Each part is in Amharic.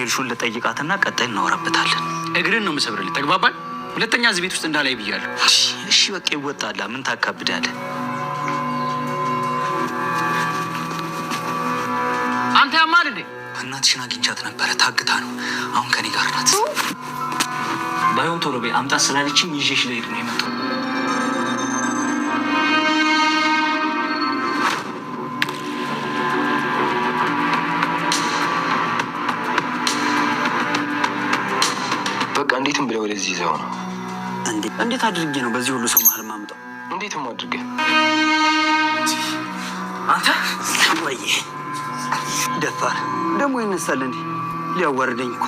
ኤልሹን ልጠይቃትና ቀጣይ እናወራበታለን። እግርን ነው የምሰብርልህ። ተግባባን? ሁለተኛ እዚህ ቤት ውስጥ እንዳላይ ብያለሁ። እሺ በቃ ይወጣላ። ምን ታካብዳለህ? አንተ ያማል እንዴ? እናትሽን አግኝቻት ነበረ። ታግታ ነው። አሁን ከኔ ጋር ናት። ባይሆን ቶሎ በይ አምጣት ስላለችኝ ይዤሽ ልሄድ ነው የመጣው። በቃ እንዴትም ብለው ወደዚህ ይዘው ነው። እንዴት አድርጌ ነው በዚህ ሁሉ ሰው መሀል ማምጣው? እንዴትም አድርጌ አንተ ወይ ደፋር ደግሞ ይነሳል እንዴ? ሊያዋርደኝ እኮ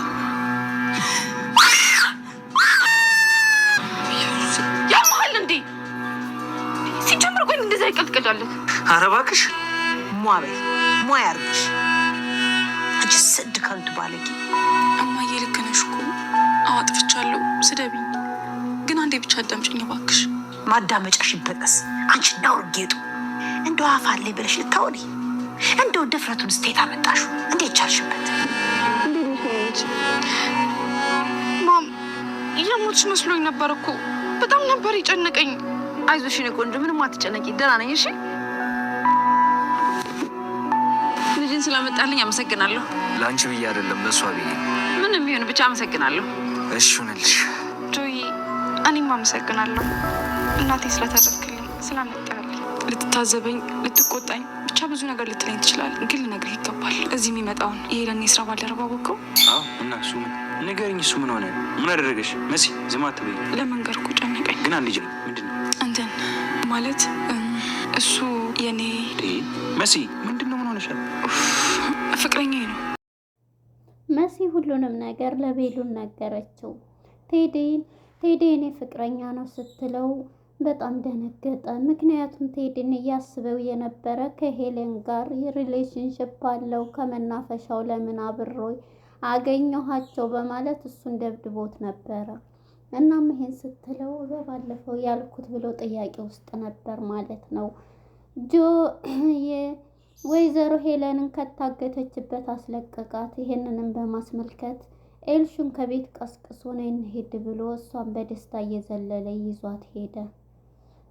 ያማል እንዴ? ሲጀምር ቆይ እንደዛ ይቀጥቅዳለህ። ኧረ እባክሽ ሟ ያርግሽ። አንቺ ስድ ከንቱ ባለጌ። እማዬ ልክ ነሽ እኮ አጥፍቻለሁ። ስደቢኝ ግን አንዴ ብቻ አዳምጪኝ እባክሽ። ማዳመጫሽ ይበጠስ። አንቺ እንዳውር ጌጡ እንደው አፋለኝ ብለሽ ልታወሪ እንደው ድፍረቱን ስቴት አመጣሽው። እንዴት ቻልሽበት? ማም የሞትሽ መስሎኝ ነበር እኮ በጣም ነበር የጨነቀኝ። አይዞሽ የኔ ቆንጆ ምንም አትጨነቂ፣ ደህና ነኝ። እሺ ልጅን ስላመጣልኝ አመሰግናለሁ። ለአንቺ ብዬ አይደለም ለእሷ ብዬ። ምንም ይሁን ብቻ አመሰግናለሁ። እሺ ሆነልሽ ጆይ። እኔም አመሰግናለሁ እናቴ ስለተረፍክልኝ፣ ስላመጣልኝ። ልትታዘበኝ፣ ልትቆጣኝ፣ ብቻ ብዙ ነገር ልትለኝ ትችላል። ግን ልነግርህ ይገባል። እዚህ የሚመጣውን ይሄ ለእኔ የስራ ባልደረባ ወቀው። እና እሱ ንገሪኝ። እሱ ምን ሆነ? ምን አደረገሽ? መሲ ዝም አትበይ። ለመንገር እኮ ጨነቀኝ። ግን አንድ ልጅ ነው። ምንድን ነው እንትን ማለት እሱ የኔ መሲ ምንድን ነው? ምን ሆነሻል? ፍቅረኛዬ ነው። መሲ ሁሉንም ነገር ለቤሉን ነገረችው። ቴዲ የኔ ፍቅረኛ ነው ስትለው በጣም ደነገጠ። ምክንያቱም ቴዲን እያስበው የነበረ ከሄሌን ጋር ሪሌሽንሽፕ አለው፣ ከመናፈሻው ለምን አብሮ አገኘኋቸው በማለት እሱን ደብድቦት ነበረ። እናም ይሄን ስትለው በባለፈው ያልኩት ብሎ ጥያቄ ውስጥ ነበር ማለት ነው። ጆ ወይዘሮ ሄለንን ከታገተችበት አስለቀቃት። ይሄንንም በማስመልከት ኤልሹን ከቤት ቀስቅሶ ነው እንሄድ ብሎ እሷን በደስታ እየዘለለ ይዟት ሄደ።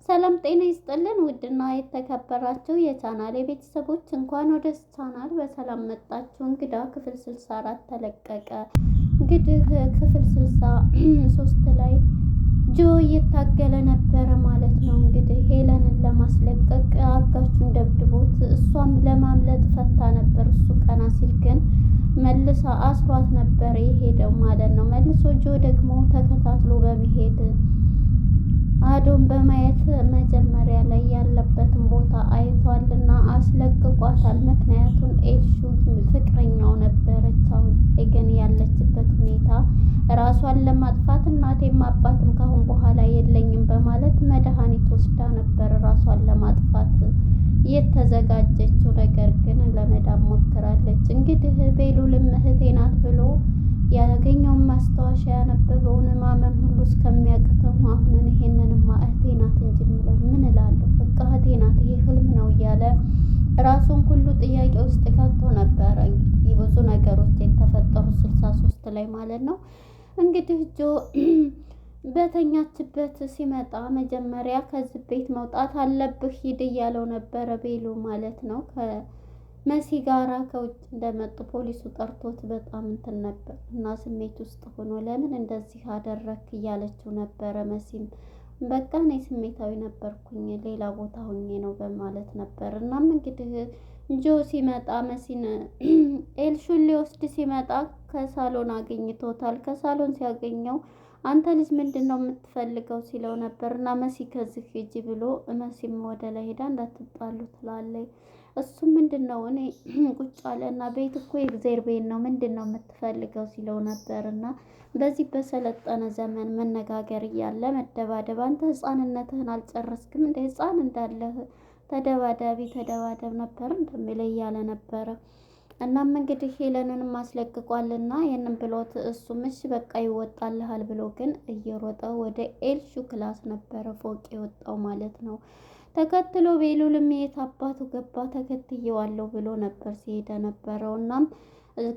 ሰላም ጤና ይስጥልን ውድና የተከበራችሁ የቻናል የቤተሰቦች እንኳን ወደ ቻናል በሰላም መጣችሁ። እንግዳ ክፍል 64 ተለቀቀ። እንግዲህ ክፍል 63 ላይ ጆ እየታገለ ነበረ ማለት ነው። እንግዲህ ሄለንን ለማስለቀቅ አጋቹን ደብድቦት እሷም ለማምለጥ ፈታ ነበር። እሱ ቀና ሲል ግን መልሳ አስሯት ነበር የሄደው ማለት ነው። መልሶ ጆ ደግሞ ተከታትሎ በመሄድ አዶን በማየት መጀመሪያ ላይ ያለበትን ቦታ አይቷልና አስለቅቋታል። ምክንያቱም ኤልሹ ፍቅረኛው ነበረች። አሁን ግን ያለችበት ሁኔታ ራሷን ለማጥፋት እናቴም አባትም ካሁን በኋላ የለኝም በማለት መድኃኒት ወስዳ ነበር ራሷን ለማጥፋት የተዘጋጀችው። ነገር ግን ለመዳን ሞክራለች። እንግዲህ ቤሉልም እህቴ ናት ብሎ ያገኘውን ማስታወሻ ያነበበውን ማመን ሁሉ እስከሚያቅተው አሁንን ይሄንንማ እህቴ ናት እንጂ የሚለው ምን እላለሁ፣ በቃ እህቴ ናት፣ ይሄ ህልም ነው እያለ ራሱን ሁሉ ጥያቄ ውስጥ ከቶ ነበረ። እንግዲህ ብዙ ነገሮች የተፈጠሩ 63 ላይ ማለት ነው። እንግዲህ ጆ በተኛችበት ሲመጣ መጀመሪያ ከዚህ ቤት መውጣት አለብህ ሂድ እያለው ነበረ ቤሉ ማለት ነው። ከመሲ ጋራ ከውጭ እንደመጡ ፖሊሱ ጠርቶት በጣም እንትን ነበር እና ስሜት ውስጥ ሆኖ ለምን እንደዚህ አደረክ እያለችው ነበረ። መሲም በቃ እኔ ስሜታዊ ነበርኩኝ ሌላ ቦታ ሆኜ ነው በማለት ነበር። እናም እንግዲህ ጆ ሲመጣ መሲን ኤልሹን ሊወስድ ሲመጣ ከሳሎን አገኝቶታል። ከሳሎን ሲያገኘው አንተ ልጅ ምንድን ነው የምትፈልገው ሲለው ነበር እና መሲ ከዚህ ሂጂ ብሎ መሲም ወደ ላይ ሄዳ እንዳትጣሉ ትላለች። እሱም ምንድን ነው እኔ ቁጭ አለ እና ቤት እኮ የእግዜር ቤት ነው ምንድን ነው የምትፈልገው ሲለው ነበር እና በዚህ በሰለጠነ ዘመን መነጋገር እያለ መደባደብ፣ አንተ ህፃንነትህን አልጨረስክም እንደ ህፃን እንዳለህ ተደባደብ ነበር እንደሚል እያለ ነበረ። እናም እንግዲህ ሄለንንም አስለቅቋልና ይህንን ብሎት እሱም እሺ በቃ ይወጣልሃል ብሎ ግን እየሮጠ ወደ ኤልሹ ክላስ ነበረ ፎቅ የወጣው ማለት ነው። ተከትሎ ቤሉልም የት አባቱ ገባ ተከትየዋለሁ ብሎ ነበር ሲሄደ ነበረው። እናም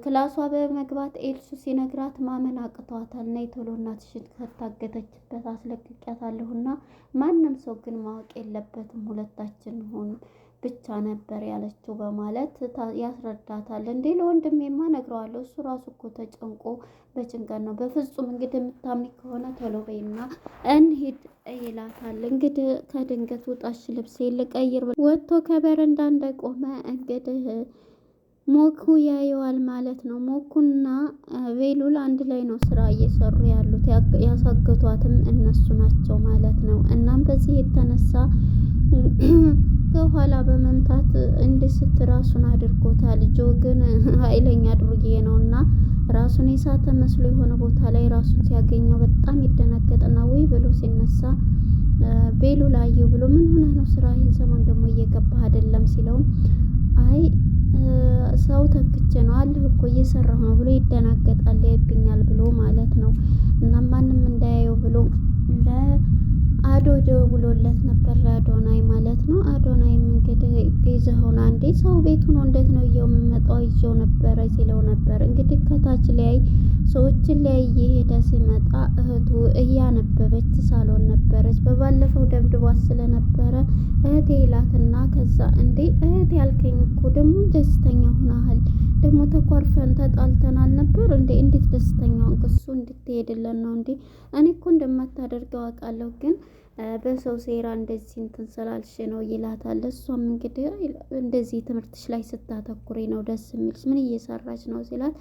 ክላሷ በመግባት ኤልሱ ሲነግራት ማመን አቅቷታል። ነይ ቶሎ እናትሽን ከታገተችበት አስለቅቂያታለሁና ማንም ሰው ግን ማወቅ የለበትም ሁለታችን ሆን ብቻ ነበር ያለችው በማለት ያስረዳታል። እንዴ ለወንድሜማ ነግረዋለሁ፣ እሱ ራሱ እኮ ተጨንቆ በጭንቀት ነው። በፍጹም እንግዲህ የምታምኒ ከሆነ ቶሎ በይና እንሂድ ይላታል። እንግዲህ ከድንገት ውጣሽ ልብሴ ልቀይር ወጥቶ ከበረንዳ እንደቆመ እንግዲህ ሞኩ ያየዋል ማለት ነው። ሞኩና ቤሉል አንድ ላይ ነው ስራ እየሰሩ ያሉት፣ ያሳገቷትም እነሱ ናቸው ማለት ነው። እናም በዚህ የተነሳ ከኋላ በመምታት እንድስት ራሱን አድርጎታል። ጆ ግን ኃይለኛ ዱርዬ ነው እና ራሱን የሳተ መስሎ የሆነ ቦታ ላይ ራሱን ሲያገኘው በጣም ይደነገጥና ወይ ብሎ ሲነሳ ቤሉል አየው ብሎ ምን ሆነህ ነው ስራ ይህን ሰሞን ደግሞ እየገባህ አይደለም ሲለውም አይ ሰው ተክቼ ነው አለህ እኮ እየሰራሁ ነው ብሎ ይደናገጣል። ያይብኛል ብሎ ማለት ነው። እና ማንም እንዳያየው ብሎ ለአዶ ደውሎለት ነበር፣ ለአዶናይ ማለት ነው። አዶናይም እንግዲህ ይዘኸውና እንዴ ሰው ቤቱ ነው እንዴት ነው የምመጣው ይዤው ነበረ ሲለው ነበር። እንግዲህ ከታች ላይ ሰዎችን ላይ እየሄደ ሲመጣ እህቱ እያነበበች ሳሎን ነበረች። በባለፈው ደብድቧት ስለነበረ እህቴ ይላትና ከዛ እንዴ እህቴ ያልከኝ እኮ ደግሞ ደስተኛ ሆናል፣ ደግሞ ተኳርፈን ተጣልተናል ነበር እንዴ እንዴት ደስተኛውን ክሱ እንድትሄድለን ነው እንዴ? እኔ እኮ እንደማታደርገው አውቃለሁ ግን በሰው ሴራ እንደዚህ እንትን ስላልሽ ነው ይላታል። እሷም እንግዲህ እንደዚህ ትምህርትሽ ላይ ስታተኩሪ ነው ደስ የሚልሽ፣ ምን እየሰራች ነው ሲላት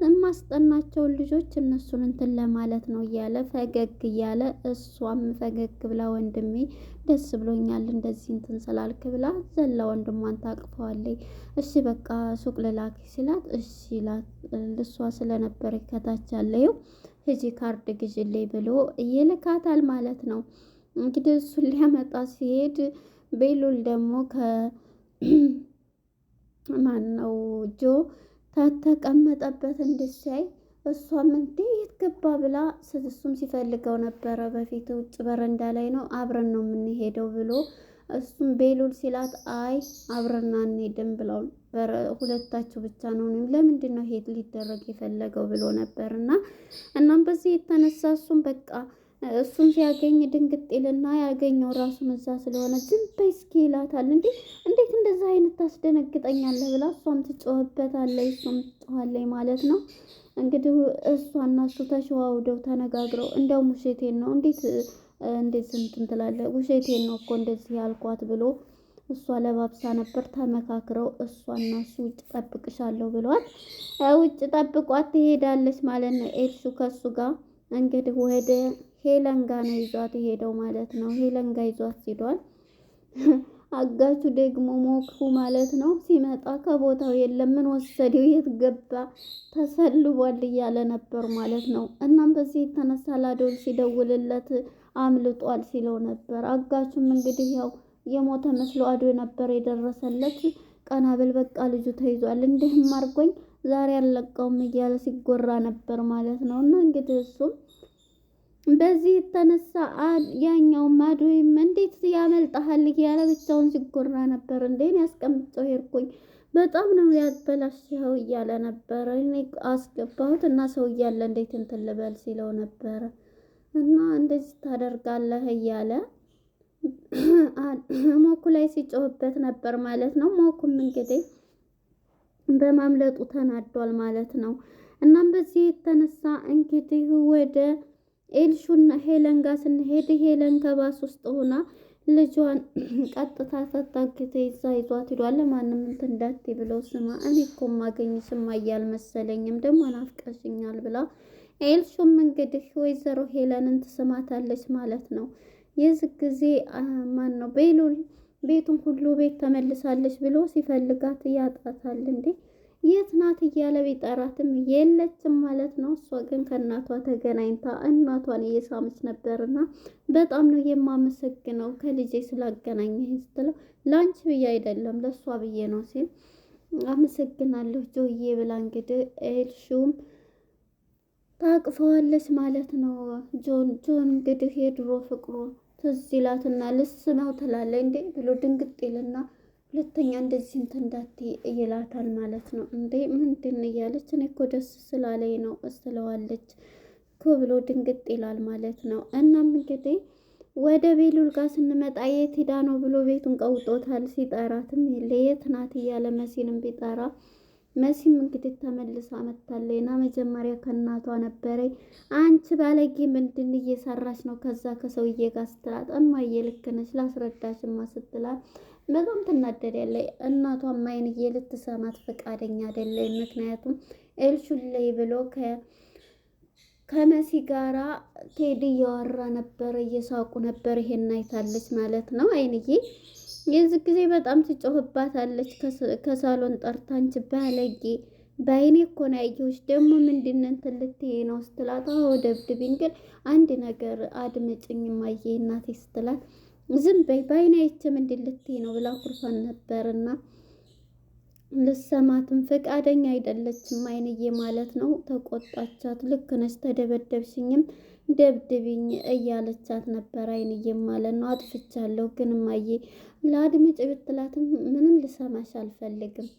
የማስጠናቸውን ልጆች እነሱን እንትን ለማለት ነው እያለ ፈገግ እያለ እሷም ፈገግ ብላ ወንድሜ ደስ ብሎኛል እንደዚህ እንትን ስላልክ ብላ ዘላ ወንድሟን ታቅፈዋለች። እሺ በቃ ሱቅ ልላክ ሲላት እሺ ይላት። እሷ ስለነበረ ከታች ያለው ሂጂ ካርድ ግዥልኝ ብሎ ይልካታል ማለት ነው። እንግዲህ እሱን ሊያመጣ ሲሄድ ቤሉል ደግሞ ከማን ነው ጆ ተቀመጠበት እንድሳይ እሷም እንዴ የት ገባ ብላ እሱም ሲፈልገው ነበረ። በፊት ውጭ በረንዳ ላይ ነው አብረን ነው የምንሄደው ብሎ እሱም ቤሉል ሲላት አይ አብረን አንሄድም ብለው ሁለታችሁ ብቻ ነው ለምንድን ነው ሄድ ሊደረግ የፈለገው ብሎ ነበርና እናም በዚህ የተነሳ እሱም በቃ እሱን ሲያገኝ ድንግጥ ይልና ያገኘው ራሱን እዛ ስለሆነ ዝም በይ እስኪ ይላታል። እንዴት እንደዛ አይነት ታስደነግጠኛለህ ብላ እሷም ትጮህበታለች፣ እሷም ትጮሃለች ማለት ነው። እንግዲህ እሷና እሱ ተሸዋውደው ተነጋግረው እንደውም ውሸቴን ነው እንዴት እንትን ትላለህ ውሸቴን ነው እኮ እንደዚህ ያልኳት ብሎ እሷ ለባብሳ ነበር። ተመካክረው እሷና እሱ ውጭ ጠብቅሻለሁ ብሏት ውጭ ጠብቋት ትሄዳለች ማለት ነው። ኤልሱ ከሱ ጋር እንግዲህ ወደ ሄለን ጋር ነው ይዟት ሄደው ማለት ነው። ሄለን ጋር ይዟት ሄዷል። አጋቹ ደግሞ ሞክሩ ማለት ነው። ሲመጣ ከቦታው የለም፣ ምን ወሰደው፣ የት ገባ፣ ተሰልቧል እያለ ነበር ማለት ነው። እናም በዚህ የተነሳ ላዶል ሲደውልለት አምልጧል ሲለው ነበር። አጋቹም እንግዲህ ያው የሞተ መስሎ አዶ ነበር የደረሰለት። ቀናብል በቃ ልጁ ተይዟል፣ እንዲህም አድርጎኝ ዛሬ አልለቀውም እያለ ሲጎራ ነበር ማለት ነው። እና እንግዲህ እሱም በዚህ የተነሳ ያኛው ማዶይም እንዴት ያመልጣሃል እያለ ብቻውን ሲጎራ ነበር። እንዴን ያስቀምጠው ሄድኩኝ በጣም ነው ያበላሽኸው እያለ ነበረ። እኔ አስገባሁት እና ሰው እያለ እንዴት እንትን ልበል ሲለው ነበረ። እና እንደዚህ ታደርጋለህ እያለ ሞኩ ላይ ሲጮህበት ነበር ማለት ነው። ሞኩም እንግዲህ በማምለጡ ተናዷል ማለት ነው። እናም በዚህ የተነሳ እንግዲህ ወደ ኤልሹና ሄለን ጋር ስንሄድ ሄለን ከባስ ውስጥ ሆና ልጇን ቀጥታ ፈታግተ ይዛ ይዟት ሄዷል። ማንም እንትን እንዳትይ ብለው ስማ እኔ እኮ ማገኝሽማ እያልመሰለኝም ደግሞ ናፍቀሽኛል ብላ ኤልሹም እንግዲህ ወይዘሮ ሄለንን ትስማታለች ማለት ነው። የዚህ ጊዜ ማን ነው ቤሉል ቤቱን ሁሉ ቤት ተመልሳለች ብሎ ሲፈልጋት ያጣታል። እንዴ የት ናት እያለ ቢጠራትም የለችም ማለት ነው። እሷ ግን ከእናቷ ተገናኝታ እናቷን እየሳመች ነበርና በጣም ነው የማመሰግነው ከልጄ ስላገናኘኝ ስትለው ላንቺ ብዬ አይደለም ለሷ ብዬ ነው ሲል አመሰግናለሁ ጆዬ ብላ እንግዲህ ኤልሹም ታቅፈዋለች ማለት ነው። ጆን እንግዲህ የድሮ ፍቅሩ ትዝ ይላትና ልስመው ትላለች እንዴ ብሎ ድንግጥ ይልና ሁለተኛ እንደዚህ እንትን እንዳትዪ ይላታል ማለት ነው። እንዴ ምንድን እያለች እኔ እኮ ደስ ስላለኝ ነው እስለዋለች እኮ ብሎ ድንግጥ ይላል ማለት ነው። እናም እንግዲህ ወደ ቤሉል ጋር ስንመጣ የት ሄዳ ነው ብሎ ቤቱን ቀውጦታል። ሲጠራትም የት ናት እያለ መሲንም ቢጠራ መሲም እንግዲህ ተመልሳ መጥታለች እና መጀመሪያ ከእናቷ ነበረ አንቺ ባለጌ ምንድን እየሰራች ነው ከዛ ከሰውዬ ጋር ስትላት እማዬ ልክ ነች ላስረዳሽማ ስትላት በጣም ትናደዳለች። እናቷም አይንዬ ልትሰማት ፈቃደኛ አይደለች። ምክንያቱም ኤልሹን ላይ ብሎ ከመሲ ጋራ ቴዲ እያወራ ነበር፣ እየሳቁ ነበር። ይሄን አይታለች ማለት ነው አይንዬ። የዚህ ጊዜ በጣም ትጮህባታለች። ከሳሎን ጠርታ አንቺ ባለጌ በአይኔ እኮ ነው ያየሁሽ፣ ደግሞ ምንድን ነው እንትን ልትይ ነው ስትላት አዎ ደብድቢኝ፣ ግን አንድ ነገር አድምጭኝ እማዬ እናቴ ስትላት ዝም በይ በአይኔ አይቼ ምንድን ልትይ ነው ብላ ኩርፋን ነበርና ልሰማትም ፈቃደኛ አይደለችም አይንዬ ማለት ነው። ተቆጣቻት። ልክ ነች ተደበደብሽኝም ደብድብኝ እያለቻት ነበር አይንዬ ማለት ነው። አጥፍቻለሁ ግን እማዬ ለአድምጭ ብትላትም ምንም ልሰማሽ አልፈልግም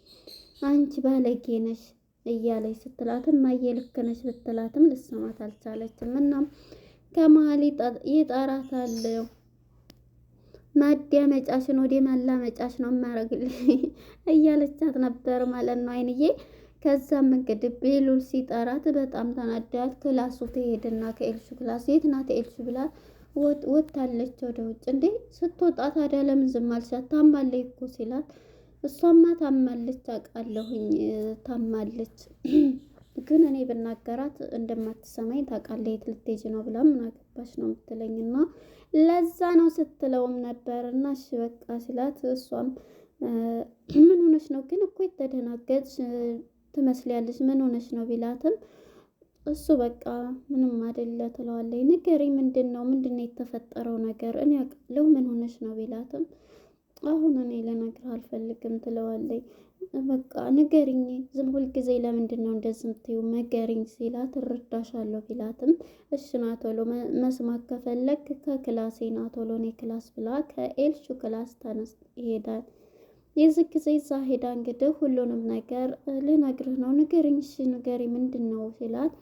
አንቺ ባለጌ ነሽ እያለች ስትላትም እማዬ ልክ ነች ብትላትም ልሰማት አልቻለችም። እናም ከመሀል ይጠራታል። ማዳመጫሽን ወደ ማላመጫሽ ነው የማረግልሽ እያለቻት ነበር ማለት ነው አይንዬ። ከዛም እንግዲህ ቤሉል ሲጠራት በጣም ተናዳት። ክላሱ ትሄድና ከኤልሹ ክላስ የት ናት ኤልሹ ብላት ወጥታለች ወደ ውጭ። እንዴ ስትወጣ ታዲያ ለምን ዝም አልሻት? ታማለች እኮ ሲላት እሷማ ታማለች አውቃለሁኝ ታማለች፣ ግን እኔ ብናገራት እንደማትሰማኝ ታውቃለች። የት ልትሄጂ ነው ብላ ምን አገባሽ ነው የምትለኝና ለዛ ነው ስትለውም ነበር። እና እሺ በቃ ሲላት እሷም ምን ሆነሽ ነው ግን እኮ የተደናገጥሽ ትመስሊያለሽ ምን ሆነሽ ነው ቢላትም እሱ በቃ ምንም አይደለ ትለዋለች። ንገሪኝ ምንድን ነው የተፈጠረው ነገር እኔ አውቃለሁ ምን ሆነሽ ነው ቢላትም አሁን እኔ ልነግርህ አልፈልግም ትለዋለች። በቃ ንገሪኝ ዝም ሁልጊዜ ለምንድን ነው እንደዚህ የምትይው ንገሪኝ ሲላት እረዳሻለሁ ቢላትም እሺ ና ቶሎ መስማት ከፈለግ ከክላሴ ና ቶሎ እኔ ክላስ ብላ ከኤልሹ ክላስ ተነስ ይሄዳል። የዚህ ጊዜ እዛ ሄዳ እንግዲህ ሁሉንም ነገር ልነግርህ ነው ንገሪኝ እሺ ንገሪ ምንድን ነው ሲላት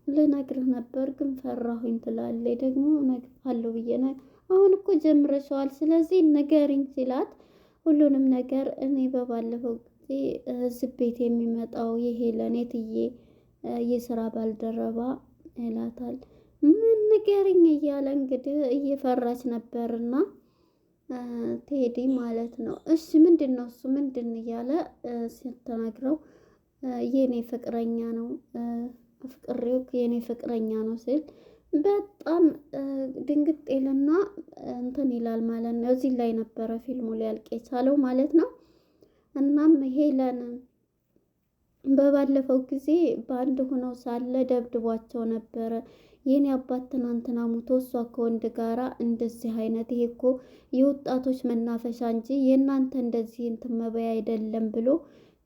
ልነግርህ ነበር ግን ፈራሁኝ ትላለች። ደግሞ እነግርሃለሁ ብዬ አሁን እኮ ጀምረሻዋል ስለዚህ ንገሪኝ ሲላት ሁሉንም ነገር እኔ በባለፈው ጊዜ እዚህ ቤት የሚመጣው የሄለን የትዬ የስራ ባልደረባ ይላታል። ምን ንገሪኝ እያለ እንግዲህ እየፈራች ነበርና ቴዲ ማለት ነው። እሺ ምንድን ነው እሱ ምንድን እያለ ስትነግረው የኔ ፍቅረኛ ነው ፍቅሬው የኔ ፍቅረኛ ነው ሲል በጣም ድንግጥ ይልና እንትን ይላል ማለት ነው። እዚህ ላይ ነበረ ፊልሙ ሊያልቅ የቻለው ማለት ነው። እናም ሄለን በባለፈው ጊዜ በአንድ ሆነው ሳለ ደብድቧቸው ነበረ። የኔ አባት ትናንትና ሙቶ እሷ ከወንድ ጋራ እንደዚህ አይነት ይሄ እኮ የወጣቶች መናፈሻ እንጂ የእናንተ እንደዚህ እንትን መበያ አይደለም ብሎ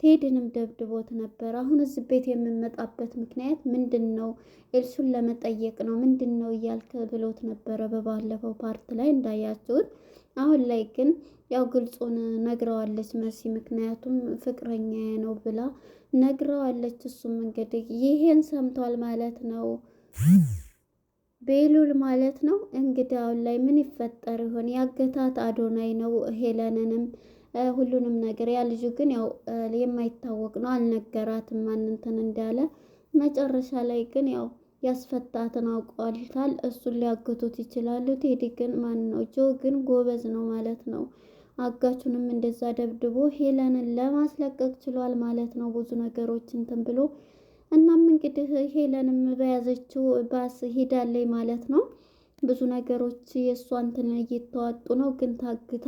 ቴድንም ደብድቦት ነበር። አሁን እዚህ ቤት የምመጣበት ምክንያት ምንድን ነው? ኤልሹን ለመጠየቅ ነው ምንድን ነው እያልክ ብሎት ነበረ በባለፈው ፓርት ላይ እንዳያችሁት። አሁን ላይ ግን ያው ግልጹን ነግረዋለች መሲ፣ ምክንያቱም ፍቅረኛ ነው ብላ ነግረዋለች። እሱም እንግዲህ ይሄን ሰምቷል ማለት ነው ቤሉል ማለት ነው። እንግዲህ አሁን ላይ ምን ይፈጠር ይሆን? ያገታት አዶናይ ነው ሄለንንም ሁሉንም ነገር። ያ ልጁ ግን ያው የማይታወቅ ነው አልነገራትም ማን እንትን እንዳለ። መጨረሻ ላይ ግን ያው ያስፈታትን አውቀዋልታል። እሱን ሊያግቱት ይችላሉ። ቴዲ ግን ማን ነው ጆ ግን ጎበዝ ነው ማለት ነው። አጋቹንም እንደዛ ደብድቦ ሄለንን ለማስለቀቅ ችሏል ማለት ነው። ብዙ ነገሮች እንትን ብሎ እናም እንግዲህ ሄለንም በያዘችው ባስ ሄዳለች ማለት ነው። ብዙ ነገሮች የእሷ እንትን እየተዋጡ ነው፣ ግን ታግታ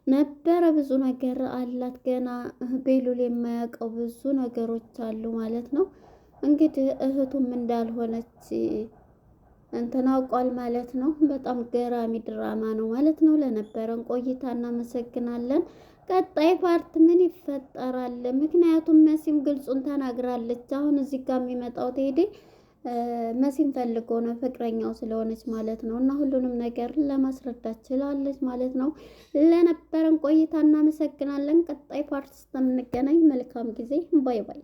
ነበረ። ብዙ ነገር አላት ገና ቤሉል የማያውቀው ብዙ ነገሮች አሉ ማለት ነው። እንግዲህ እህቱም እንዳልሆነች እንትን አውቋል ማለት ነው። በጣም ገራሚ ድራማ ነው ማለት ነው። ለነበረን ቆይታ እናመሰግናለን። ቀጣይ ፓርት ምን ይፈጠራል? ምክንያቱም መሲም ግልጹን ተናግራለች። አሁን እዚህ ጋር የሚመጣው ቴዲ መሲን ፈልጎ ነው ፍቅረኛው ስለሆነች ማለት ነው። እና ሁሉንም ነገር ለማስረዳት ችላለች ማለት ነው። ለነበረን ቆይታ እናመሰግናለን። ቀጣይ ፓርት እስከምንገናኝ መልካም ጊዜ። ባይ ባይ።